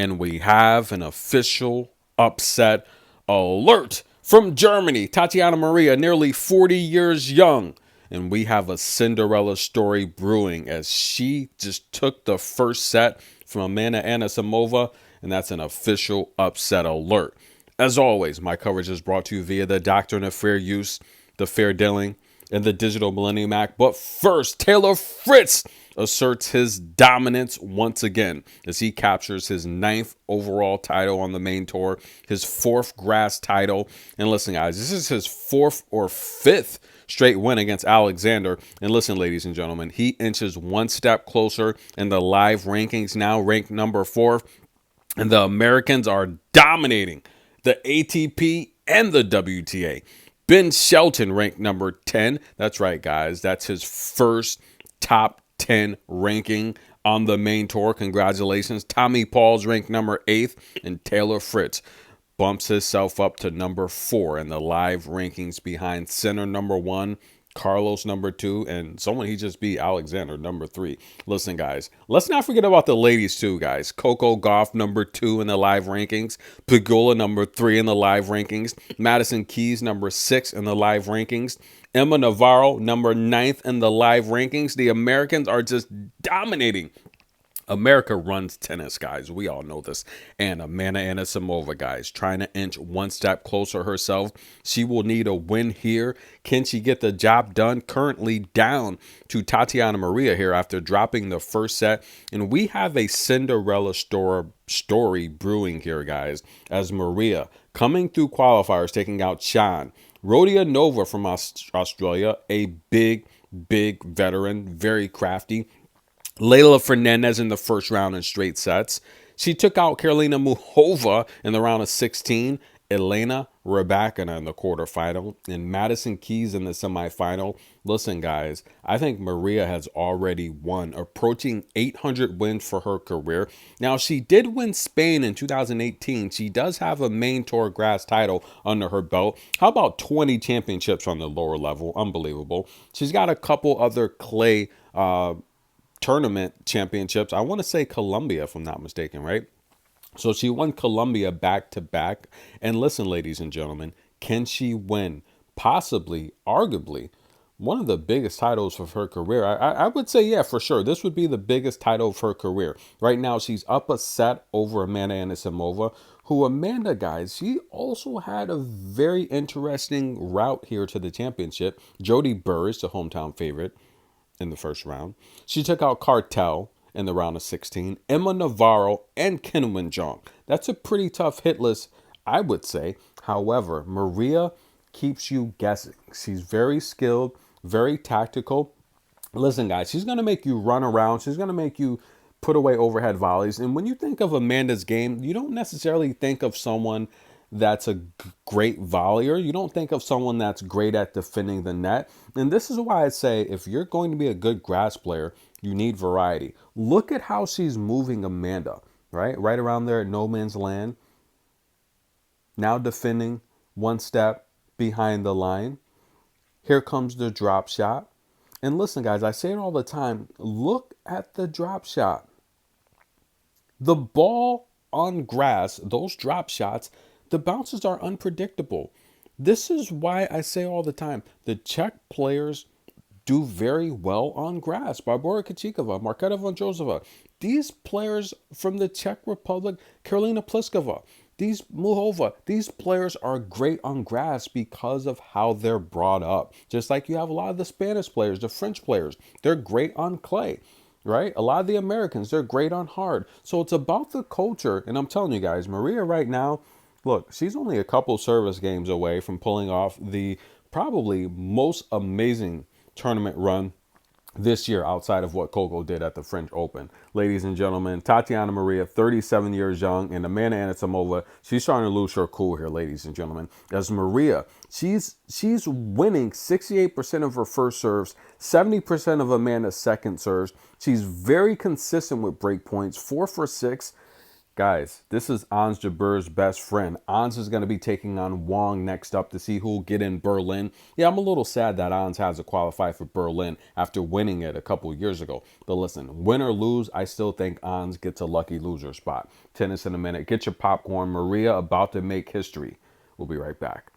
And we have an official upset alert from Germany. Tatjana Maria, nearly 40 years young. And we have a Cinderella story brewing as she just took the first set from Amanda Anisimova, and that's an official upset alert. As always, my coverage is brought to you via the Doctrine of Fair Use, the Fair Dealing, and the Digital Millennium Act. But first, Taylor Fritz asserts his dominance once again as he captures his 9th overall title on the main tour, his 4th grass title. And listen, guys, this is his 4th or 5th straight win against Alexander. And listen, ladies and gentlemen, he inches one step closer in the live rankings, now ranked number 4. And the Americans are dominating the ATP and the WTA. Ben Shelton ranked number 10. That's right, guys. That's his first top 10 ranking on the main tour. Congratulations. Tommy Paul's ranked number 8th, and Taylor Fritz bumps himself up to number 4 in the live rankings behind center number 1, Carlos number 2, and someone he just beat, Alexander number 3. Listen, guys, let's not forget about the ladies too, guys. Coco Gauff number 2 in the live rankings, Pegula number 3 in the live rankings, Madison Keys number 6 in the live rankings, Emma Navarro number 9th in the live rankings. The Americans are just dominating. America runs tennis, guys. We all know this. And Amanda Anisimova, guys, trying to inch one step closer herself. She will need a win here. Can she get the job done? Currently down to Tatjana Maria here after dropping the first set. And we have a Cinderella story brewing here, guys, as Maria coming through qualifiers, taking out Chan. Rhodia Nova from Australia, a big veteran, very crafty. Leylah Fernandez in the first round in straight sets. She took out Karolina Muchova in the round of 16. Elena Rybakina in the quarterfinal. And Madison Keys in the semifinal. Listen, guys, I think Maria has already won, approaching 800 wins for her career. Now, she did win Spain in 2018. She does have a main tour grass title under her belt. How about 20 championships on the lower level? Unbelievable. She's got a couple other clay tournament championships. I want to say Colombia, if I'm not mistaken, right? So she won Colombia back to back. And listen, ladies and gentlemen, can she win possibly, arguably, one of the biggest titles of her career? I would say, yeah, for sure. This would be the biggest title of her career. Right now, she's up a set over Amanda Anisimova, who Amanda, guys, she also had a very interesting route here to the championship. Jody Burris, the hometown favorite, in the first round. She took out Cartel in the round of 16, Emma Navarro, and Kenwin Jong. That's a pretty tough hit list, I would say. However, Maria keeps you guessing. She's very skilled, very tactical. Listen, guys, she's going to make you run around. She's going to make you put away overhead volleys. And when you think of Amanda's game, you don't necessarily think of someone that's a great volleyer. You don't think of someone that's great at defending the net. And this is why I say if you're going to be a good grass player, you need variety. Look at how she's moving Amanda, right? Right around there at no man's land. Now defending one step behind the line. Here comes the drop shot. And listen, guys, I say it all the time. Look at the drop shot. The ball on grass, those drop shots, the bounces are unpredictable. This is why I say all the time, the Czech players do very well on grass. Barbora Krejcikova, Marketa Vondrousova. These players from the Czech Republic, Karolina Pliskova, Muchova, these players are great on grass because of how they're brought up. Just like you have a lot of the Spanish players, the French players, they're great on clay. Right? A lot of the Americans, they're great on hard. So it's about the culture. And I'm telling you guys, Maria right now, look, she's only a couple service games away from pulling off the probably most amazing tournament run this year outside of what Coco did at the French Open. Ladies and gentlemen, Tatjana Maria, 37 years young, and Amanda Anisimova, she's starting to lose her cool here, ladies and gentlemen. As Maria, she's winning 68% of her first serves, 70% of Amanda's second serves. She's very consistent with break points, 4 for 6. Guys, this is Ans Jabeur's best friend. Ans is going to be taking on Wong next up to see who'll get in Berlin. Yeah, I'm a little sad that Ans hasn't qualified for Berlin after winning it a couple years ago. But listen, win or lose, I still think Ans gets a lucky loser spot. Tennis in a minute. Get your popcorn. Maria about to make history. We'll be right back.